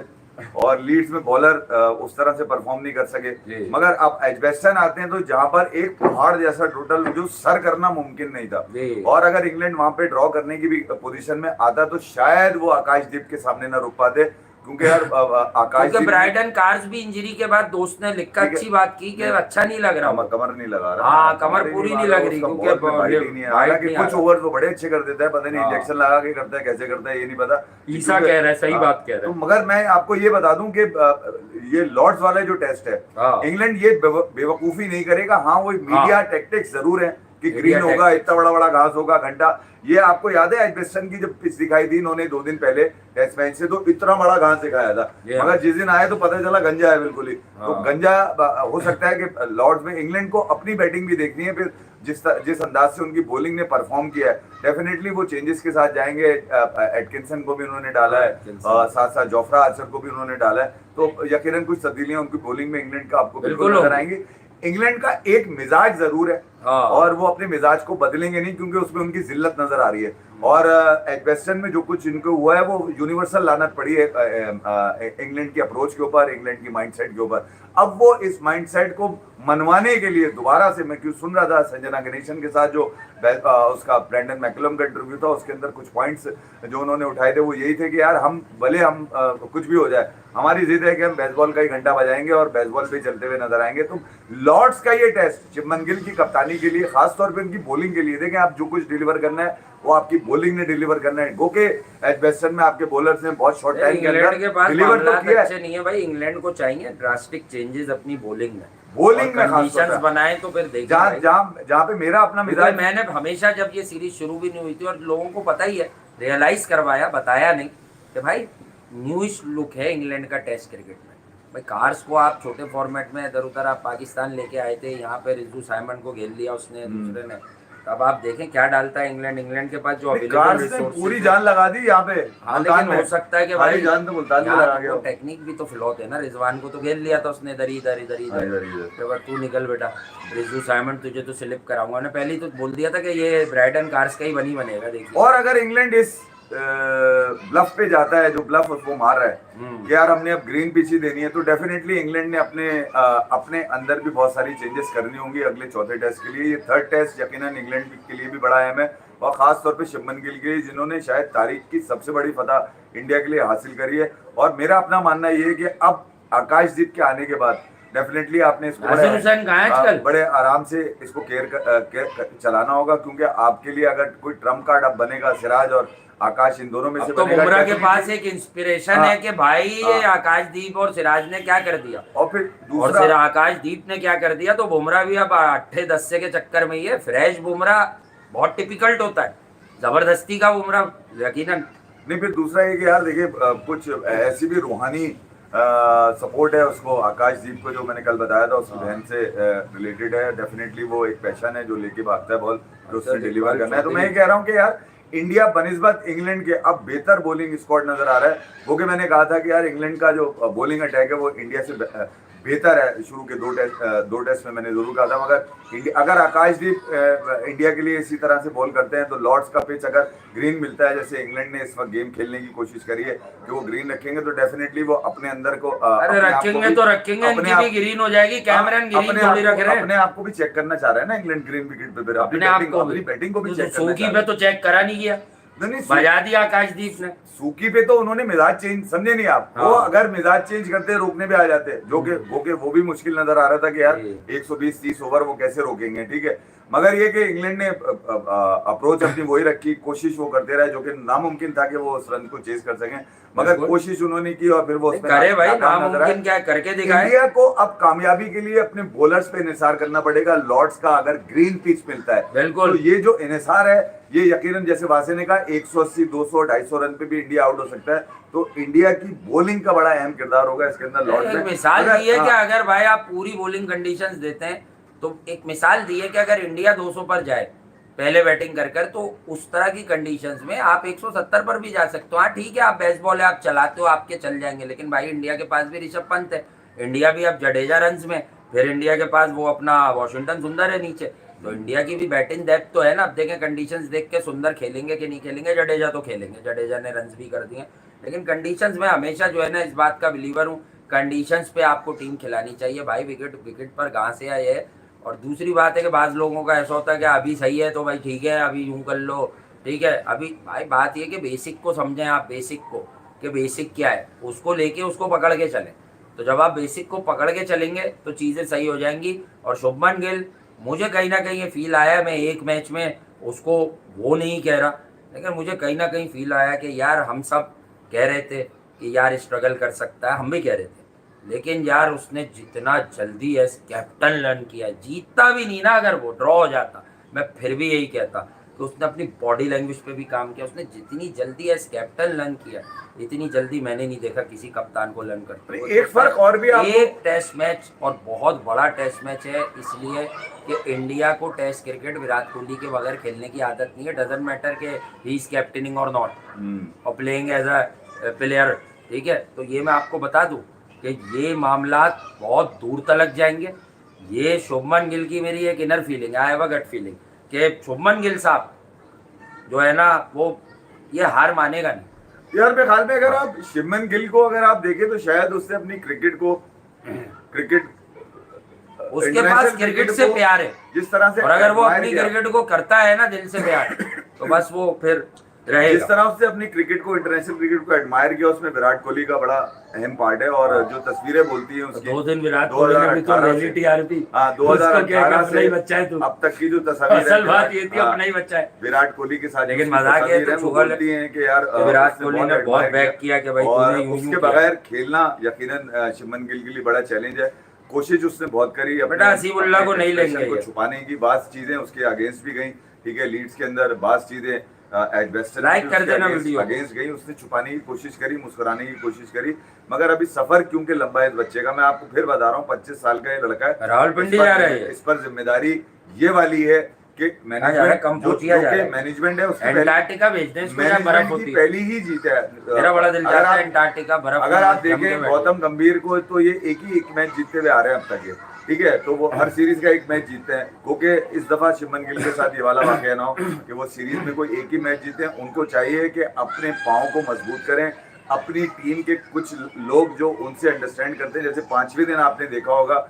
S1: और लीड्स में बॉलर उस तरह से परफॉर्म नहीं कर सके। मगर अब एजबेस्टन आते हैं तो जहां पर एक पहाड़ जैसा टोटल जो सर करना मुमकिन नहीं था, और अगर इंग्लैंड वहां पे ड्रॉ करने की भी पोजीशन में आता तो शायद वो आकाशदीप के सामने ना रुक पाते, क्योंकि यार आकाशदीप
S2: ब्राइडन कार्स भी इंजरी के बाद दोस्त ने लिखा अच्छी बात की कि अच्छा नहीं लग रहा,
S1: कमर नहीं लगा रहा।
S2: हाँ, कमर पूरी नहीं लग रही, क्योंकि
S1: हालांकि कुछ ओवर वो बड़े अच्छे कर देता है, पता नहीं इंजेक्शन लगा के करता है, कैसे करता है ये नहीं पता।
S2: ईसा कह रहा है, सही बात कह रहा है।
S1: तो मगर मैं आपको ये बता दूं कि ये लॉर्ड्स वाला जो टेस्ट है, इंग्लैंड ये बेवकूफी नहीं करेगा। हाँ, वो मीडिया टैक्टिक्स जरूर है कि ग्रीन होगा, इतना बड़ा बड़ा घास होगा, घंटा। ये आपको याद है एजबेस्टन की जब पिच दिखाई थी इन्होंने 2 दिन पहले टेस्ट मैच से, तो इतना बड़ा घास दिखाया था, मगर जिस दिन आए तो पता चला गंजा है बिल्कुल ही। तो गंजा हो सकता है कि लॉर्ड्स में इंग्लैंड को अपनी बैटिंग भी देखनी है, फिर जिस अंदाज से उनकी बॉलिंग ने परफॉर्म किया है, डेफिनेटली वो चेंजेस के साथ जाएंगे। एटकिंसन को भी उन्होंने डाला है, साथ साथ जोफ्रा आर्चर को भी उन्होंने डाला है, तो यकीनन कुछ तब्दीलियां उनकी बॉलिंग में इंग्लैंड का आपको बिल्कुल नजर आएंगी। इंग्लैंड का एक मिजाज जरूर है, और वो अपने मिजाज को बदलेंगे नहीं, क्योंकि उसमें उनकी जिल्लत नजर आ रही है। और एजबेस्टन में जो कुछ इनको हुआ है वो यूनिवर्सल लानत पड़ी है इंग्लैंड की अप्रोच के ऊपर, इंग्लैंड की माइंडसेट के ऊपर। अब वो इस माइंडसेट को मनवाने के लिए दोबारा से, मैं क्यों सुन रहा था संजना गणेशन के साथ जो उसका ब्रैंडन मैकलम का इंटरव्यू था, उसके अंदर कुछ पॉइंट्स जो उन्होंने उठाए थे वो यही थे कि यार हम भले हम कुछ भी हो जाए, हमारी जिद है कि हम बेसबॉल का ही घंटा बजाएंगे और बेसबॉल पे चलते हुए नजर आएंगे। तो लॉर्ड्स का ये टेस्ट शुभमन गिल की कप्तानी के लिए, खासतौर पे उनकी बॉलिंग के लिए, देखें आप जो कुछ डिलीवर करना है वो आपकी बॉलिंग ने डिलीवर करना है। गो के एजबेस्टन में आपके बॉलर्स ने बहुत शॉर्ट टाइम के अंदर डिलीवर तो किया है।
S2: अच्छे नहीं है भाई, इंग्लैंड को चाहिए ड्रास्टिक चेंजेस अपनी बॉलिंग में,
S1: बॉलिंग में
S2: कंडीशंस बनाए तो फिर देखिए
S1: जहाँ पे मेरा अपना मिजाज,
S2: मैंने हमेशा जब ये सीरीज शुरू भी नहीं हुई थी और लोगों को पता ही है, रियलाइज करवाया, बताया नहीं कि भाई न्यूइश लुक है इंग्लैंड का टेस्ट क्रिकेट में। भाई कार्स को आप छोटे फॉर्मेट में इधर उधर आप पाकिस्तान लेके आए थे, यहाँ पे रिजू साइमन को घेर लिया उसने, दूसरे ने, अब आप देखें क्या डालता है इंग्लैंड के पास जो अवेलेबल रिसोर्सेज,
S1: पूरी जान लगा दी यहाँ पे।
S2: हाँ, लेकिन हो सकता है कि भाई
S1: जान तो मुल्तान में लगा गया,
S2: टेक्निक भी तो फ्लॉ थे ना। रिजवान को तो घेर लिया था उसने इधर इधर, तो तू निकल बेटा, रिजू साइमन तुझे तो स्लिप कराऊंगा। ने पहले ही तो बोल दिया था कि ये ब्राइडन कार्स का ही बनेगा, देखिए।
S1: और अगर इंग्लैंड इस ब्लफ पे जाता है, जो ब्लफ उसको मार रहा है कि यार हमने अब ग्रीन पिच ही देनी है, तो डेफिनेटली इंग्लैंड ने अपने अंदर भी बहुत सारी चेंजेस करनी होंगी अगले चौथे टेस्ट के लिए। ये थर्ड टेस्ट यकीनन इंग्लैंड के लिए भी बड़ा अहम है, और खास तौर पे शुभमन गिल के लिए, जिन्होंने शायद तारीख की सबसे बड़ी फतह इंडिया के लिए हासिल करी है। और मेरा अपना मानना ये है कि अब आकाशदीप के आने के बाद डेफिनेटली आपने इसको बड़े आराम से इसको केयर चलाना होगा, क्योंकि आपके लिए अगर कोई ट्रम्प कार्ड अब बनेगा, सिराज और आकाश इन दोनों में से
S2: तो बुमराह के पास एक इंस्पिरेशन है कि भाई ये आकाशदीप और सिराज ने क्या कर दिया,
S1: और फिर
S2: दूसरा आकाशदीप ने क्या कर दिया, तो बुमराह भी अब 8-10 के चक्कर में ही है। फ्रेश बुमराह बहुत टिपिकल्ट होता है, जबरदस्ती का बुमराह यकीनन
S1: नहीं। फिर दूसरा ये कि यार देखिए कुछ ऐसी भी रूहानी सपोर्ट है उसको, आकाशदीप को, जो मैंने कल बताया था उसकी बहन से रिलेटेड है। डेफिनेटली वो एक पैशन है जो लेके भागता है बॉल, जो उससे डिलीवर करना है। तो मैं ये कह रहा हूँ कि यार इंडिया बनिस्बत इंग्लैंड के अब बेहतर बॉलिंग स्क्वाड नजर आ रहा है। वो कि मैंने कहा था कि यार इंग्लैंड का जो बॉलिंग अटैक है वो इंडिया से बेहतर है। शुरू के दो टेस्ट में मैंने जरूर कहा था, मगर अगर आकाशदीप इंडिया के लिए इसी तरह से बॉल करते हैं तो लॉर्ड्स का पिच अगर ग्रीन मिलता है, जैसे इंग्लैंड ने इस वक्त गेम खेलने की कोशिश करी है कि वो ग्रीन रखेंगे, तो डेफिनेटली वो अपने अंदर को
S2: रखेंगे इनकी भी ग्रीन हो जाएगी। कैमरन ग्रीन थोड़ी रख रहे हैं,
S1: अपने आप को भी चेक करना चाह रहे हैं ना इंग्लैंड ग्रीन विकेट पे, अपनी बैटिंग को भी चेक
S2: सूकी पे तो चेक करा नहीं गया, बजा दिया आकाशदीप ने।
S1: सूकी पे तो उन्होंने मिजाज चेंज, समझे नहीं आप? वो अगर मिजाज चेंज करते रोकने पे आ जाते, जो कि वो भी मुश्किल नजर आ रहा था कि यार 120-30 ओवर वो कैसे रोकेंगे, ठीक है। मगर ये कि इंग्लैंड ने अप्रोच अपनी वही रखी, कोशिश वो करते रहे, जो कि नामुमकिन था कि वो उस रन को चेज कर सकें, मगर
S2: बिल्कुल।
S1: कोशिश उन्होंने की और फिर वो उसमें
S2: करे भाई,
S1: नाकाम नजर आए।
S2: नामुमकिन क्या है, करके दिखाए।
S1: इंडिया को अब कामयाबी के लिए अपने बॉलर्स पे इन्हिसार करना पड़ेगा। लॉर्ड्स का अगर ग्रीन पिच मिलता है
S2: बिल्कुल।
S1: तो ये जो इन्हिसार है, ये यकीनन जैसे वासे ने कहा 180, 200, 250 रन पे भी इंडिया आउट हो सकता है। तो इंडिया की बॉलिंग का बड़ा अहम किरदार होगा इसके अंदर लॉर्ड्स
S2: एक
S1: में।
S2: मिसाल
S1: अगर-
S2: दी है कि
S1: हाँ,
S2: अगर भाई आप पूरी बॉलिंग कंडीशंस देते हैं, तो एक मिसाल दी है कि अगर इंडिया 200 पर जाए पहले बैटिंग कर तो उस तरह की कंडीशंस में आप 170 पर भी जा सकते हो। हाँ ठीक है, आप बेसबॉल है, आप चलाते हो, आपके चल जाएंगे, लेकिन भाई इंडिया के पास भी ऋषभ पंत है, इंडिया भी अब जडेजा रन्स में, फिर इंडिया के पास वो अपना वॉशिंगटन सुंदर है नीचे, तो इंडिया की भी बैटिंग डेप्थ तो है ना। अब देखें कंडीशंस देख के सुंदर खेलेंगे कि नहीं खेलेंगे, जडेजा तो खेलेंगे, जडेजा ने रन्स भी कर दिए, लेकिन कंडीशंस में हमेशा जो है ना, इस बात का बिलीवर हूँ, कंडीशंस पे आपको टीम खिलानी चाहिए भाई। विकेट विकेट पर कहाँ से आए है। और दूसरी बात है कि बाज़ लोगों का ऐसा होता है कि अभी सही है तो भाई ठीक है, अभी यूँ कर लो, ठीक है। अभी भाई बात ये कि बेसिक को समझें आप, बेसिक को, कि बेसिक क्या है, उसको लेके उसको पकड़ के चलें। तो जब आप बेसिक को पकड़ के चलेंगे तो चीज़ें सही हो जाएंगी। और शुभमन गिल, मुझे कहीं ना कहीं ये फील आया, मैं एक मैच में उसको वो नहीं कह रहा, लेकिन मुझे कहीं ना कहीं फील आया कि यार हम सब कह रहे थे कि यार स्ट्रगल कर सकता है, हम भी कह रहे थे, लेकिन यार उसने जितना जल्दी एस कैप्टन लर्न किया, जीतता भी नहीं ना, अगर वो ड्रॉ हो जाता, मैं फिर भी यही कहता कि उसने अपनी बॉडी लैंग्वेज पे भी काम किया। उसने जितनी जल्दी एस कैप्टन लर्न किया, इतनी जल्दी मैंने नहीं देखा किसी कप्तान को लर्न करते हुए।
S1: एक फर्क और भी आपको,
S2: एक टेस्ट मैच, और बहुत बड़ा टेस्ट मैच है, इसलिए कि इंडिया को टेस्ट क्रिकेट विराट कोहली के बगैर खेलने की आदत नहीं है। डजंट मैटर कि ही इज कैप्टनिंग और नॉट और प्लेइंग एज अ प्लेयर, ठीक है। तो ये मैं आपको बता दूं कि ये मामला बहुत दूर तलक जाएंगे। ये शुभमन गिल की मेरी एक inner feeling, I have a gut feeling कि शुभमन गिल साहब जो है ना, वो ये हार मानेगा नहीं।
S1: यार मेरे ख्याल में अगर आप शुभमन गिल को अगर आप देखें तो शायद उससे अपनी क्रिकेट
S2: उसके पास क्रिकेट से
S1: को
S2: प्यार है
S1: जिस तरह से,
S2: और अगर वो
S1: admire
S2: अपनी
S1: किया,
S2: क्रिकेट को करता है ना दिल से प्यार, तो बस वो फिर
S1: जिस
S2: रहेगा।
S1: तरह उससे अपनी क्रिकेट को, इंटरनेशनल क्रिकेट को एडमायर किया, उसमें विराट कोहली का बड़ा अहम पार्ट है। और जो तस्वीरें बोलती हैं उसकी,
S2: 2 दिन विराट कोहली ने भी तो ले ली टीआरपी।
S1: हाँ,
S2: उसको क्या कि
S1: 2018
S2: अपना ही
S1: से
S2: बच्चा है तू।
S1: अब तक की जो तस्वीर
S2: असल बात ये थी, अपना ही बच्चा है।
S1: विराट कोहली के साथ,
S2: लेकिन मजाक ये तो चुगल
S1: बोलती हैं कि यार
S2: विराट
S1: उसने
S2: कोहली ने बहुत
S1: admire
S2: बैक किया कि भाई
S1: और
S2: तूने यूं
S1: उसके
S2: किया।
S1: बगैर खेलना यकीनन शुभमन गिल के लिए बड़ा चैलेंज है। कोशिश उसने बहुत करी,
S2: बेटा हसीबुल्लाह को नहीं लेंगे
S1: को
S2: ये।
S1: छुपाने की, बात चीजें उसके अगेंस्ट भी गई, ठीक है, लीड्स के अंदर बात चीजें
S2: लाइक कर देना वीडियो।
S1: अगेंस्ट गई, उसने छुपाने की कोशिश करी, मुस्कुराने की कोशिश करी, मगर अभी सफर क्योंकि लंबा है इस बच्चे का। मैं आपको फिर बता रहा हूँ, 25 साल का ये लड़का है,
S2: रावलपिंडी जा रहा है।
S1: इस पर जिम्मेदारी ये वाली है कि मैनेजमेंट है उसकी
S2: एंटार्क्टिका भेज दें इसको, जहाँ बर्फ होती है।
S1: पहली ही जीत है।
S2: मेरा बड़ा दिल चाहता है एंटार्क्टिका बर्फ।
S1: अगर आप देखें गौतम गंभीर को, तो ये एक मैच जीतते हुए आ रहे हैं अब तक ये, ठीक है। तो वो हर सीरीज का एक मैच जीतते हैं, क्योंकि इस दफा शुभमन गिल के साथ ये वाला वाकया ना हो कि वो सीरीज में कोई एक ही मैच जीते हैं। उनको चाहिए कि अपने पाँव को मजबूत करें। अपनी टीम के कुछ लोग जो उनसे अंडरस्टैंड करते हैं, जैसे 5वें दिन आपने देखा होगा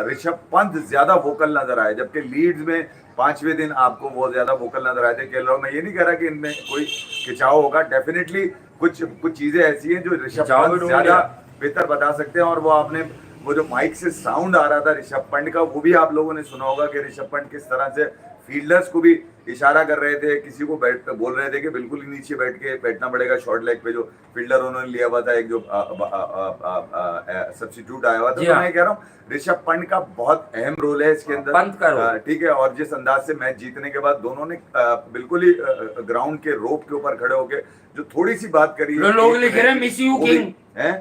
S1: ऋषभ पंत ज्यादा वोकल नजर आए, जबकि लीड्स में 5वें दिन आपको वो ज्यादा वोकल नजर आए थे। खेल रहा हूँ मैं, ये नहीं कह रहा कि इनमें कोई खिंचाव होगा, डेफिनेटली कुछ चीजें ऐसी हैं जो ऋषभ पंत ज्यादा बेहतर बता सकते हैं। और वो आपने वो जो माइक से साउंड आ रहा था ऋषभ पंत का, वो भी आप लोगों ने सुना होगा कि ऋषभ पंत किस तरह से फील्डर्स को भी इशारा कर रहे थे, किसी को बोल रहे थे कि बिल्कुल ही नीचे बैठ के बैठना पड़ेगा शॉर्ट लेग पे, जो फील्डर उन्होंने लिया हुआ था, एक जो सब्स्टिट्यूट आया हुआ था। तो मैं कह रहा हूँ ऋषभ पंत का बहुत अहम रोल है इसके अंदर, ठीक है। और जिस अंदाज से मैच जीतने के बाद दोनों ने बिल्कुल ही ग्राउंड के रोप के ऊपर खड़े होके जो थोड़ी सी बात करी,
S2: लोग लिख रहे हैं मिस यू किंग
S1: है,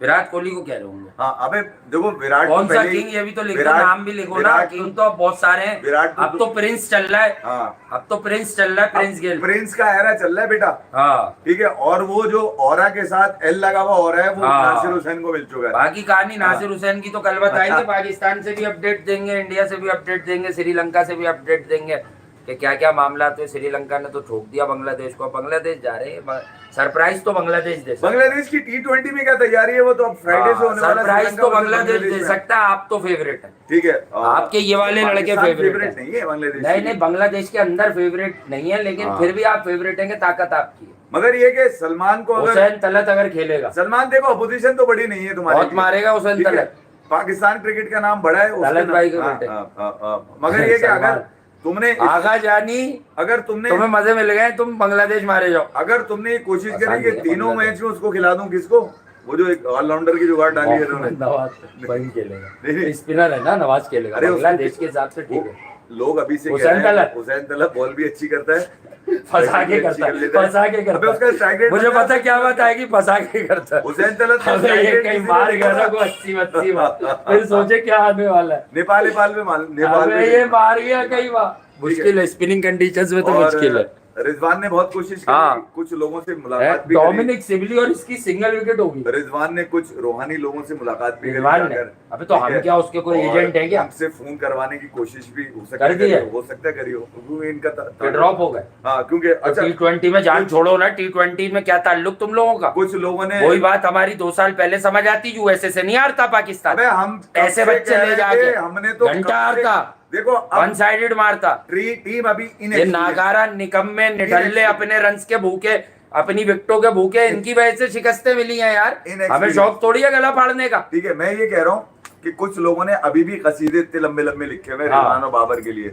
S2: विराट कोहली को कह रहे होंगे।
S1: हाँ, अबे देखो विराट
S2: कौन सा किंग, ये भी तो लिखो, नाम भी लिखो ना। किंग तो अब बहुत सारे हैं,
S1: विराट
S2: अब तो प्रिंस चल रहा है।
S1: हाँ,
S2: अब तो प्रिंस चल रहा है, प्रिंस गिल,
S1: प्रिंस का एरा चल रहा है बेटा।
S2: हाँ
S1: ठीक है। और वो जो ऑरा के साथ एल लगा हुआ ऑरा है, वो नासिर हुसैन को मिल चुका है।
S2: बाकी कहानी नासिर हुसैन की तो कल बताएंगे। पाकिस्तान से भी अपडेट देंगे, इंडिया से भी अपडेट देंगे, श्रीलंका से भी अपडेट देंगे कि क्या क्या मामला। तो श्रीलंका ने तो ठोक दिया बांग्लादेश को, बांग्लादेश जा रहे हैं, सरप्राइज तो बांग्लादेश दे सकता है।
S1: बांग्लादेश की T20 में क्या तैयारी है, वो तो अब फ्राइडे से होने वाला है।
S2: सरप्राइज तो बांग्लादेश दे सकता है। आप तो फेवरेट है,
S1: ठीक है।
S2: आपके ये वाले लड़के फेवरेट
S1: नहीं है बांग्लादेश।
S2: नहीं, बांग्लादेश के अंदर फेवरेट नहीं है, लेकिन फिर भी आप फेवरेट हैं कि ताकत आपकी है।
S1: मगर ये कि सलमान को, अगर
S2: हुसैन तलत अगर खेलेगा,
S1: सलमान देखो अपोजिशन तो बड़ी नहीं है तुम्हारी,
S2: बहुत मारेगा हुसैन तलत।
S1: पाकिस्तान क्रिकेट का नाम बड़ा है उसके
S2: तलत भाई के
S1: हाँ,
S2: बेटे।
S1: मगर ये कि अगर
S2: सलमान।
S1: तुमने
S2: आगा जानी
S1: अगर तुमने
S2: तुम्हें मजे मिल गए, तुम बांग्लादेश मारे जाओ।
S1: अगर तुमने ये कोशिश
S2: आसान
S1: करी कि
S2: नहीं है
S1: तीनों
S2: बांग्लादेश।
S1: मैच में उसको खिला दूं, किसको, वो जो एक ऑलराउंडर की जुगाड़ डाली है उन्होंने,
S2: नवाज वही खेलेगा,
S1: नहीं।
S2: स्पिनर है ना, नवाज खेलेगा
S1: अरे
S2: बांग्लादेश के हिसाब से, ठीक
S1: वो
S2: है।
S1: लोग अभी से कह
S2: हुसैन
S1: रहे हैं,
S2: तलत।
S1: हुसैन तलत बॉल भी अच्छी करता है,
S2: फंसा के
S1: बैटिंग भी अच्छी
S2: करता
S1: कर
S2: है,
S1: लेता है।
S2: फंसा के
S1: अबे उसका
S2: करता
S1: स्ट्राइक
S2: है।
S1: रेट
S2: मुझे पता क्या बात आएगी, फंसा के करता है।
S1: हुसैन तलत का
S2: अबे
S1: strike
S2: ये
S1: rate
S2: कहीं
S1: किसी ने
S2: मार
S1: देखा
S2: गया ना
S1: था?
S2: को 80 फिर सोचे क्या आने वाला है।
S1: नेपाल नेपाल
S2: अबे ये मार गया कहीं बार, मुश्किल है स्पिनिंग कंडीशंस में, तो मुश्किल है।
S1: रिजवान ने बहुत कोशिश
S2: हाँ।
S1: की, कुछ लोगों से मुलाकात भी करी।
S2: डोमिनिक सिबली और इसकी सिंगल विकेट होगी।
S1: रिजवान ने कुछ रूहानी लोगों से मुलाकात भी करी
S2: रिजवान ने?
S1: जाकर,
S2: अबे तो
S1: ठीक
S2: हम
S1: है?
S2: क्या उसके कोई
S1: और
S2: एजेंट है क्या?
S1: हमसे फोन करवाने की कोशिश भी हो सकता
S2: कर दी है?
S1: हो सकता है करी हो, क्योंकि इनका
S2: फिर ड्रॉप हो गए।
S1: हाँ, क्योंकि अच्छा
S2: T20 में जान छोड़ो ना, T20 में क्या ताल्लुक तुम लोगों का?
S1: कुछ लोगों ने
S2: वही बात हमारी 2 साल पहले समझ आती, यूएसए से नहीं हारता पाकिस्तान।
S1: अबे हम कब
S2: ऐसे
S1: से
S2: बच्चे
S1: कह
S2: ले
S1: रहे
S2: जाके
S1: थे, हमने तो
S2: घंटा
S1: कब से-
S2: हारता,
S1: देखो
S2: वन
S1: अब
S2: साइडेड मारता।
S1: टीम अभी
S2: ये
S1: inexperienced-
S2: नाकारा निकम्मे निठल्ले
S1: Inexperienced।
S2: अपने रन्स के भूखे, अपनी विकेटों के भूखे, इनकी वजह से शिकस्तें मिली हैं यार। हमें
S1: Inexperienced।
S2: शौक थोड़ी है गला फाड़ने का।
S1: ठीक है, मैं ये कह रहा हूँ कि कुछ लोगों ने अभी भी कसीदे इतने लंबे लंबे लिखे हुए
S2: हाँ।
S1: रिजवान और बाबर के लिए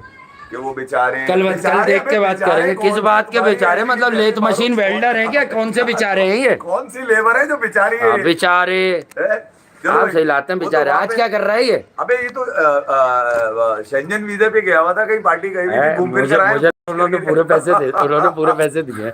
S1: कि वो बेचारे
S2: कल
S1: बेचारे,
S2: देख के
S1: अबे
S2: बात
S1: बेचारे
S2: करेंगे
S1: कौन
S2: किस
S1: से
S2: बात के
S1: तुम्हारे
S2: बेचारे,
S1: ऐसे
S2: मतलब
S1: ही
S2: लेथ
S1: मारो,
S2: मशीन वेल्डर हैं क्या, कौन से बेचारे हैं ये?
S1: कौन सी लेबर है जो बेचारी है ये?
S2: बेचारे
S1: है? चलो
S2: आप
S1: भाई,
S2: सही लाते हैं
S1: वो तो
S2: बेचारे।
S1: वहाँ
S2: आज
S1: पे-
S2: क्या कर रहा है ये?
S1: अबे ये तो शेंजन वीजा पे गया हुआ था, कहीं पार्टी कहीं भी घूम फिर
S2: मुझे
S1: कर आया।
S2: उन्होंने पूरे पैसे दिए हैं।